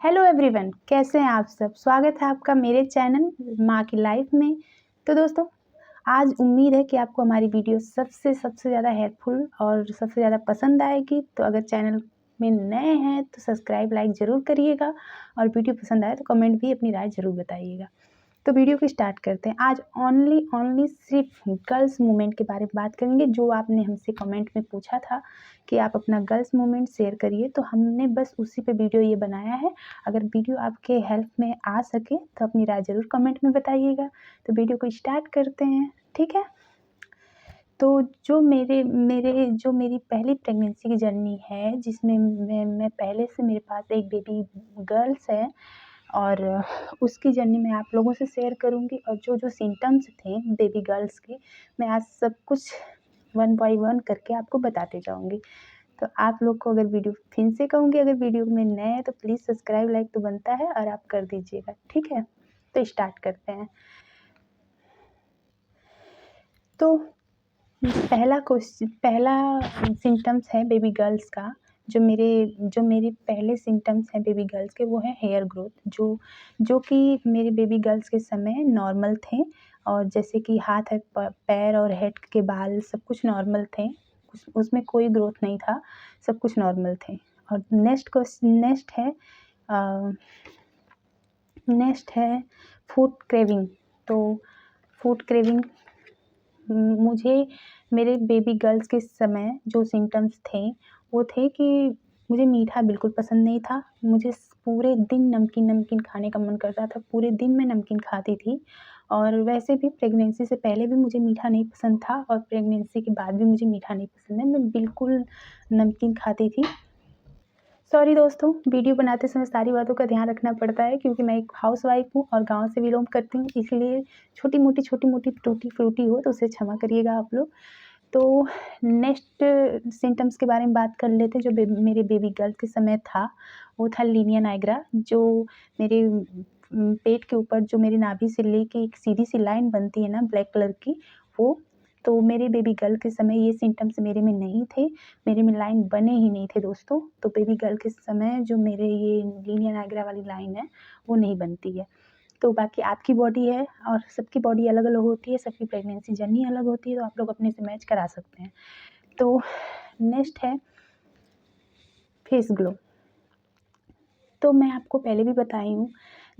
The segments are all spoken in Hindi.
हेलो एवरीवन, कैसे हैं आप सब। स्वागत है आपका मेरे चैनल माँ की लाइफ में। तो दोस्तों, आज उम्मीद है कि आपको हमारी वीडियो सबसे ज़्यादा हेल्पफुल और सबसे ज़्यादा पसंद आएगी। तो अगर चैनल में नए हैं तो सब्सक्राइब लाइक ज़रूर करिएगा और वीडियो पसंद आए तो कमेंट भी अपनी राय ज़रूर बताइएगा। तो वीडियो को स्टार्ट करते हैं। आज ओनली सिर्फ गर्ल्स मूवमेंट के बारे में बात करेंगे, जो आपने हमसे कमेंट में पूछा था कि आप अपना गर्ल्स मूवमेंट शेयर करिए, तो हमने बस उसी पे वीडियो ये बनाया है। अगर वीडियो आपके हेल्प में आ सके तो अपनी राय ज़रूर कमेंट में बताइएगा। तो वीडियो को स्टार्ट करते हैं, ठीक है। तो जो मेरी पहली प्रेगनेंसी की जर्नी है, जिसमें मैं पहले से मेरे पास एक बेबी गर्ल्स है और उसकी जर्नी मैं आप लोगों से शेयर करूँगी। और जो सिम्पटम्स थे बेबी गर्ल्स के, मैं आज सब कुछ वन बाय वन करके आपको बताते जाऊँगी। तो आप लोग को अगर वीडियो फिर से कहूँगी, अगर वीडियो में नए हैं तो प्लीज़ सब्सक्राइब लाइक तो बनता है और आप कर दीजिएगा, ठीक है। तो स्टार्ट करते हैं। तो पहला सिम्पटम्स है बेबी गर्ल्स का। जो मेरे पहले सिम्पटम्स हैं बेबी गर्ल्स के, वो है हेयर ग्रोथ, जो कि मेरे बेबी गर्ल्स के समय नॉर्मल थे। और जैसे कि हाथ है, पैर और हेड के बाल सब कुछ नॉर्मल थे, उसमें कोई ग्रोथ नहीं था, सब कुछ नॉर्मल थे। और नेक्स्ट है फूड क्रेविंग। तो फूड क्रेविंग मुझे मेरे बेबी गर्ल्स के समय जो सिम्पटम्स थे, वो थे कि मुझे मीठा बिल्कुल पसंद नहीं था। मुझे पूरे दिन नमकीन खाने का मन करता था, पूरे दिन मैं नमकीन खाती थी। और वैसे भी प्रेगनेंसी से पहले भी मुझे मीठा नहीं पसंद था और प्रेगनेंसी के बाद भी मुझे मीठा नहीं पसंद है। मैं बिल्कुल नमकीन खाती थी। सॉरी दोस्तों, वीडियो बनाते समय सारी बातों का ध्यान रखना पड़ता है, क्योंकि मैं एक हाउसवाइफ हूँ और गाँव से बिलॉन्ग करती हूँ, इसलिए छोटी-मोटी टूटी-फ्रूटी हो तो उसे क्षमा करिएगा आप लोग। तो नेक्स्ट सिम्पटम्स के बारे में बात कर लेते हैं। जो मेरे बेबी गर्ल के समय था, वो था लीनिया नाइग्रा। जो मेरे पेट के ऊपर जो मेरी नाभि से लेके एक सीधी सी लाइन बनती है ना ब्लैक कलर की, वो। तो मेरे बेबी गर्ल के समय ये सिम्पटम्स मेरे में नहीं थे, मेरे में लाइन बने ही नहीं थे दोस्तों। तो बेबी गर्ल के समय जो मेरे ये लीनिया नाइग्रा वाली लाइन है, वो नहीं बनती है। तो बाकी आपकी बॉडी है और सबकी बॉडी अलग-अलग होती है, सबकी प्रेगनेंसी जर्नी अलग होती है, तो आप लोग अपने से मैच करा सकते हैं। तो नेक्स्ट है फेस ग्लो। तो मैं आपको पहले भी बताई हूँ,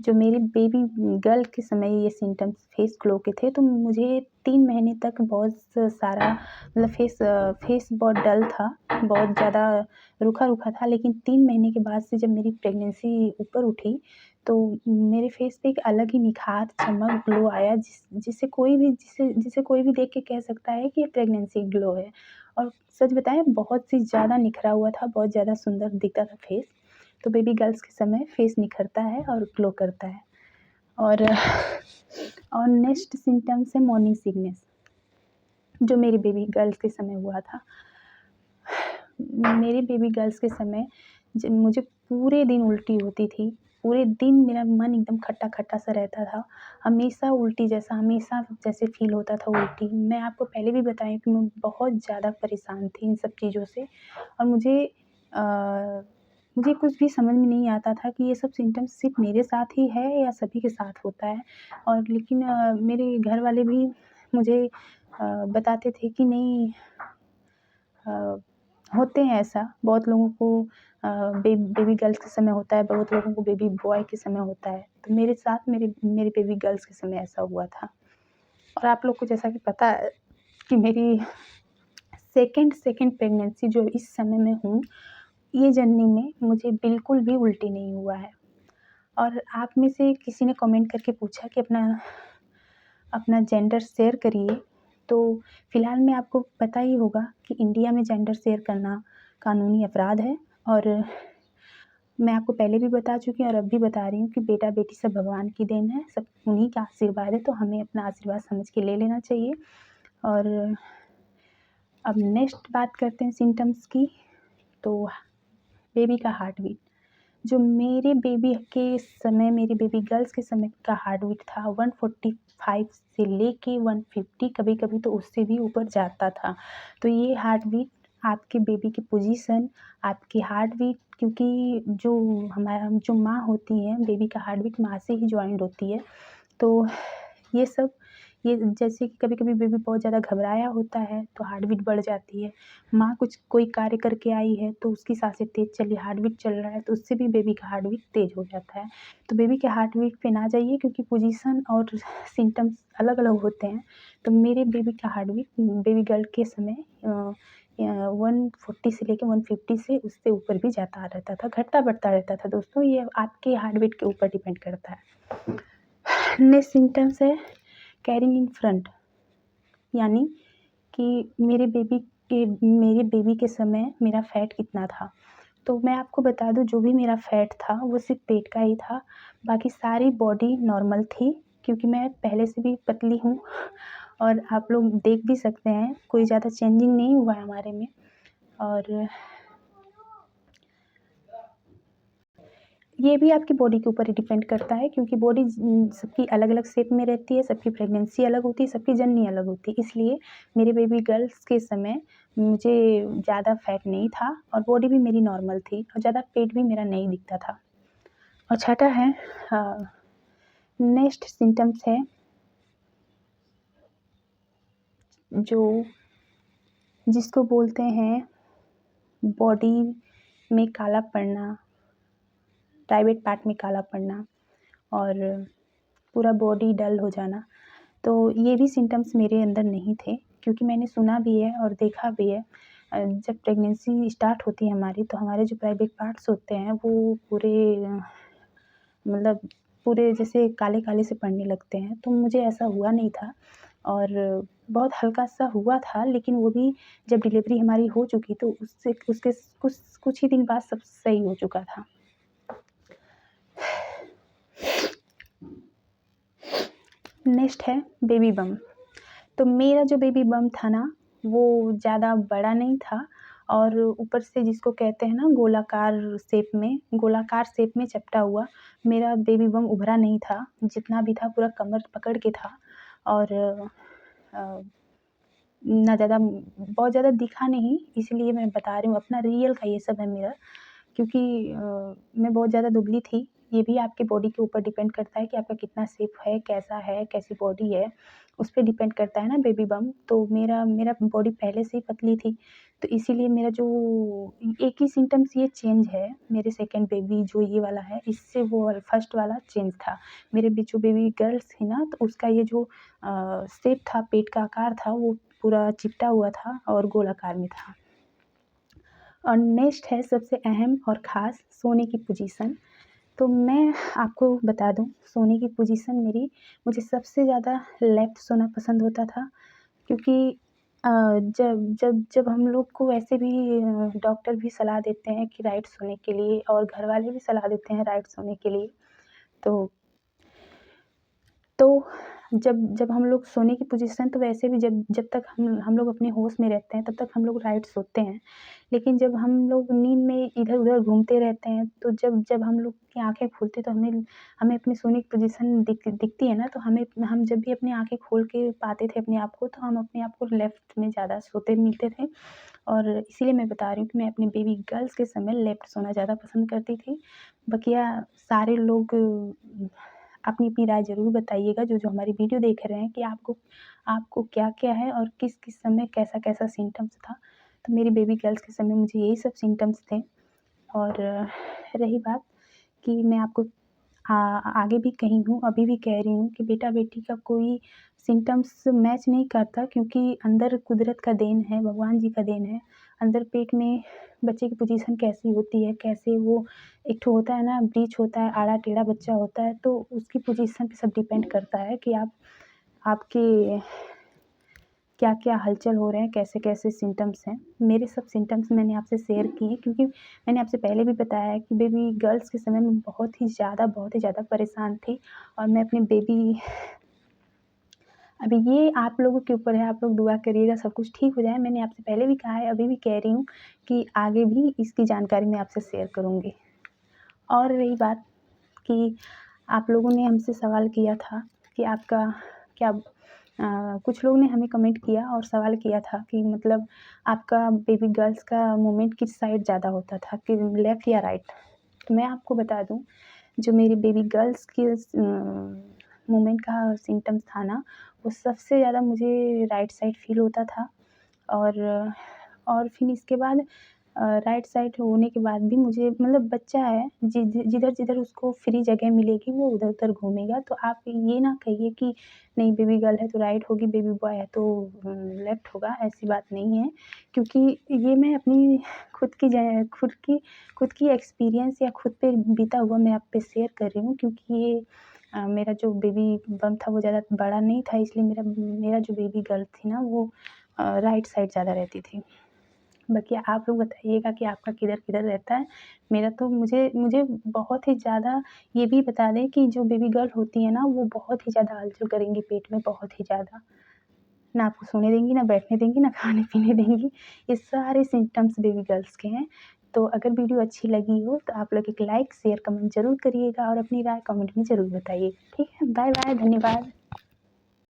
जो मेरी बेबी गर्ल के समय ये सिम्पटम्स फेस ग्लो के थे, तो मुझे 3 महीने तक बहुत सारा मतलब फेस बहुत डल था, बहुत ज़्यादा रूखा-रूखा था। लेकिन 3 महीने के बाद से जब मेरी प्रेगनेंसी ऊपर उठी, तो मेरे फेस पे एक अलग ही निखार, चमक, ग्लो आया, जिसे कोई भी देख के कह सकता है कि ये प्रेगनेंसी ग्लो है। और सच बताएँ, बहुत सी ज़्यादा निखरा हुआ था, बहुत ज़्यादा सुंदर दिखता था फेस। तो बेबी गर्ल्स के समय फेस निखरता है और ग्लो करता है। और और नेक्स्ट सिम्पटम्स है मॉर्निंग सिकनेस, जो मेरी बेबी गर्ल्स के समय हुआ था। मेरे बेबी गर्ल्स के समय मुझे पूरे दिन उल्टी होती थी, पूरे दिन मेरा मन एकदम खट्टा-खट्टा सा रहता था। हमेशा उल्टी जैसा, हमेशा जैसे फ़ील होता था उल्टी। मैं आपको पहले भी बताई कि मैं बहुत ज़्यादा परेशान थी इन सब चीज़ों से। और मुझे कुछ भी समझ में नहीं आता था कि ये सब सिम्पटम्स सिर्फ़ मेरे साथ ही है या सभी के साथ होता है। और लेकिन मेरे घर वाले भी मुझे बताते थे कि नहीं, होते हैं ऐसा, बहुत लोगों को बेबी गर्ल्स के समय होता है, बहुत लोगों को बेबी बॉय के समय होता है। तो मेरे साथ मेरे बेबी गर्ल्स के समय ऐसा हुआ था। और आप लोग को जैसा कि पता है कि मेरी सेकंड प्रेगनेंसी जो इस समय में हूँ, ये जर्नी में मुझे बिल्कुल भी उल्टी नहीं हुआ है। और आप में से किसी ने कमेंट करके पूछा कि अपना जेंडर शेयर करिए। तो फ़िलहाल में आपको पता ही होगा कि इंडिया में जेंडर शेयर करना कानूनी अपराध है। और मैं आपको पहले भी बता चुकी हूँ और अब भी बता रही हूँ कि बेटा-बेटी सब भगवान की देन है, सब उन्हीं का आशीर्वाद है, तो हमें अपना आशीर्वाद समझ के ले लेना चाहिए। और अब नेक्स्ट बात करते हैं सिम्पटम्स की। तो बेबी का हार्ट बीट, जो मेरे बेबी के समय, मेरी बेबी गर्ल्स के समय का हार्ट बीट था 145 से लेके 150, कभी-कभी तो उससे भी ऊपर जाता था। तो ये हार्ट बीट आपके बेबी की पोजीशन, आपकी हार्ट बीट, क्योंकि जो माँ होती है, बेबी का हार्ट बीट माँ से ही जॉइंट होती है। तो ये सब, ये जैसे कि कभी-कभी बेबी बहुत ज़्यादा घबराया होता है तो हार्ट बीट बढ़ जाती है। माँ कोई कार्य करके आई है तो उसकी साँसें तेज़ चली, हार्ट बीट चल रहा है तो उससे भी बेबी का हार्ट बीट तेज़ हो जाता है। तो बेबी के हार्ट बीट पे ना जाइए, क्योंकि पोजीशन और सिम्पटम्स अलग-अलग होते हैं। तो मेरे बेबी का हार्ट बीट बेबी गर्ल के समय 140 से लेके 150 से उससे ऊपर भी जाता रहता था, घटता-बढ़ता रहता था दोस्तों, ये आपके हार्ट बीट के ऊपर डिपेंड करता है। नेक्स्ट सिम्पटम्स है कैरिंग इन फ्रंट, यानी कि मेरे बेबी के समय मेरा फैट कितना था। तो मैं आपको बता दूँ, जो भी मेरा फैट था वो सिर्फ़ पेट का ही था, बाकी सारी बॉडी नॉर्मल थी, क्योंकि मैं पहले से भी पतली हूँ और आप लोग देख भी सकते हैं, कोई ज़्यादा चेंजिंग नहीं हुआ है हमारे में। और ये भी आपकी बॉडी के ऊपर ही डिपेंड करता है, क्योंकि बॉडी सबकी अलग-अलग शेप में रहती है, सबकी प्रेगनेंसी अलग होती है, सबकी जननी अलग होती है। इसलिए मेरे बेबी गर्ल्स के समय मुझे ज़्यादा फैट नहीं था और बॉडी भी मेरी नॉर्मल थी और ज़्यादा पेट भी मेरा नहीं दिखता था। और छठा है नेक्स्ट सिम्पटम्स है जो जिसको बोलते हैं बॉडी में काला पड़ना, प्राइवेट पार्ट में काला पड़ना और पूरा बॉडी डल हो जाना। तो ये भी सिम्पटम्स मेरे अंदर नहीं थे, क्योंकि मैंने सुना भी है और देखा भी है। जब प्रेगनेंसी स्टार्ट होती है हमारी, तो हमारे जो प्राइवेट पार्ट्स होते हैं वो मतलब पूरे जैसे काले-काले से पड़ने लगते हैं। तो मुझे ऐसा हुआ नहीं था और बहुत हल्का-सा हुआ था, लेकिन वो भी जब डिलीवरी हमारी हो चुकी तो उसके कुछ ही दिन बाद सब सही हो चुका था। नेक्स्ट है बेबी बम्प। तो मेरा जो बेबी बम्प था ना, वो ज़्यादा बड़ा नहीं था और ऊपर से जिसको कहते हैं ना गोलाकार शेप में चपटा हुआ, मेरा बेबी बम्प उभरा नहीं था, जितना भी था पूरा कमर पकड़ के था और ना ज़्यादा बहुत ज़्यादा दिखा नहीं, इसलिए मैं बता रही हूँ, अपना रियल का ये सब है मेरा, क्योंकि मैं बहुत ज़्यादा दुबली थी। ये भी आपकी बॉडी के ऊपर डिपेंड करता है कि आपका कितना शेप है, कैसी बॉडी है, उस पे डिपेंड करता है ना बेबी बम्प। तो मेरा बॉडी पहले से ही पतली थी, तो इसीलिए मेरा जो एक ही सिम्पटम्स ये चेंज है, मेरे सेकंड बेबी जो ये वाला है, इससे वो फर्स्ट वाला चेंज था। मेरे जो बेबी गर्ल्स थी ना, तो उसका ये जो शेप था, पेट का आकार था, वो पूरा चिपटा हुआ था और गोलाकार में था। और नेक्स्ट है सबसे अहम और ख़ास सोने की पोजीशन। तो मैं आपको बता दूँ, सोने की पोजीशन मुझे सबसे ज़्यादा लेफ़्ट सोना पसंद होता था, क्योंकि जब हम लोग को वैसे भी डॉक्टर भी सलाह देते हैं कि राइट सोने के लिए और घरवाले भी सलाह देते हैं राइट सोने के लिए। तो जब हम लोग सोने की पोजीशन, तो वैसे भी जब तक हम लोग अपने होश में रहते हैं तब तक हम लोग राइट सोते हैं। लेकिन जब हम लोग नींद में इधर-उधर घूमते रहते हैं, तो जब हम लोग की आँखें खुलती हैं, तो हमें अपनी सोने की पोजीशन दिखती है ना, तो हम जब भी अपनी आँखें खोल के पाते थे अपने आप को, तो हम अपने आप को लेफ़्ट में ज़्यादा सोते मिलते थे। और इसीलिए मैं बता रही हूँ कि मैं अपनी बेबी गर्ल्स के समय लेफ़्ट सोना ज़्यादा पसंद करती थी। बकिया सारे लोग अपनी-अपनी राय ज़रूर बताइएगा, जो हमारी वीडियो देख रहे हैं, कि आपको क्या-क्या है और किस-किस समय कैसा-कैसा सिम्पटम्स था। तो मेरी बेबी गर्ल्स के समय मुझे यही सब सिम्पटम्स थे। और रही बात कि मैं आपको आगे भी कही हूँ, अभी भी कह रही हूँ कि बेटा-बेटी का कोई सिम्पटम्स मैच नहीं करता, क्योंकि अंदर कुदरत का देन है, भगवान जी का देन है। अंदर पेट में बच्चे की पोजीशन कैसी होती है, कैसे वो एक ठो होता है ना, ब्रीच होता है, आड़ा-टेढ़ा बच्चा होता है, तो उसकी पोजीशन पे सब डिपेंड करता है कि आपके क्या-क्या हलचल हो रहे हैं, कैसे-कैसे सिम्पटम्स हैं। मेरे सब सिम्पटम्स मैंने आपसे शेयर किए, क्योंकि मैंने आपसे पहले भी बताया है कि बेबी गर्ल्स के समय मैं बहुत ही ज़्यादा परेशान थी और मैं अपनी बेबी अभी ये आप लोगों के ऊपर है, आप लोग दुआ करिएगा सब कुछ ठीक हो जाए। मैंने आपसे पहले भी कहा है, अभी भी कह रही हूँ कि आगे भी इसकी जानकारी मैं आपसे शेयर करूँगी। और रही बात कि आप लोगों ने हमसे सवाल किया था कि आपका क्या कुछ लोगों ने हमें कमेंट किया और सवाल किया था कि मतलब आपका बेबी गर्ल्स का मूवमेंट किस साइड ज़्यादा होता था कि लेफ़्ट या राइट? तो मैं आपको बता दूँ, जो मेरी बेबी गर्ल्स की मूवमेंट का सिम्पटम्स था ना, वो सबसे ज़्यादा मुझे राइट साइड फ़ील होता था। और फिर इसके बाद राइट साइड होने के बाद भी मुझे मतलब बच्चा है, जिधर-जिधर उसको फ्री जगह मिलेगी वो उधर-उधर घूमेगा। तो आप ये ना कहिए कि नहीं बेबी गर्ल है तो राइट होगी, बेबी बॉय है तो लेफ्ट होगा, ऐसी बात नहीं है। क्योंकि ये मैं अपनी खुद की एक्सपीरियंस या खुद पे बीता हुआ मैं आप पे शेयर कर रही हूँ, क्योंकि ये मेरा जो बेबी बम्प था वो ज़्यादा बड़ा नहीं था, इसलिए मेरा जो बेबी गर्ल थी ना वो राइट साइड ज़्यादा रहती थी। बाकी आप लोग बताइएगा कि आपका किधर-किधर रहता है? मेरा तो मुझे मुझे बहुत ही ज़्यादा ये भी बता दें कि जो बेबी गर्ल होती है ना, वो बहुत ही ज़्यादा हलचल करेंगी पेट में, बहुत ही ज़्यादा। ना आपको सोने देंगी, ना बैठने देंगी, ना खाने-पीने देंगी। ये सारे सिम्पटम्स बेबी गर्ल्स के हैं। तो अगर वीडियो अच्छी लगी हो तो आप लोग एक लाइक, शेयर, कमेंट ज़रूर करिएगा और अपनी राय कमेंट में ज़रूर बताइए। ठीक है? बाय-बाय, धन्यवाद।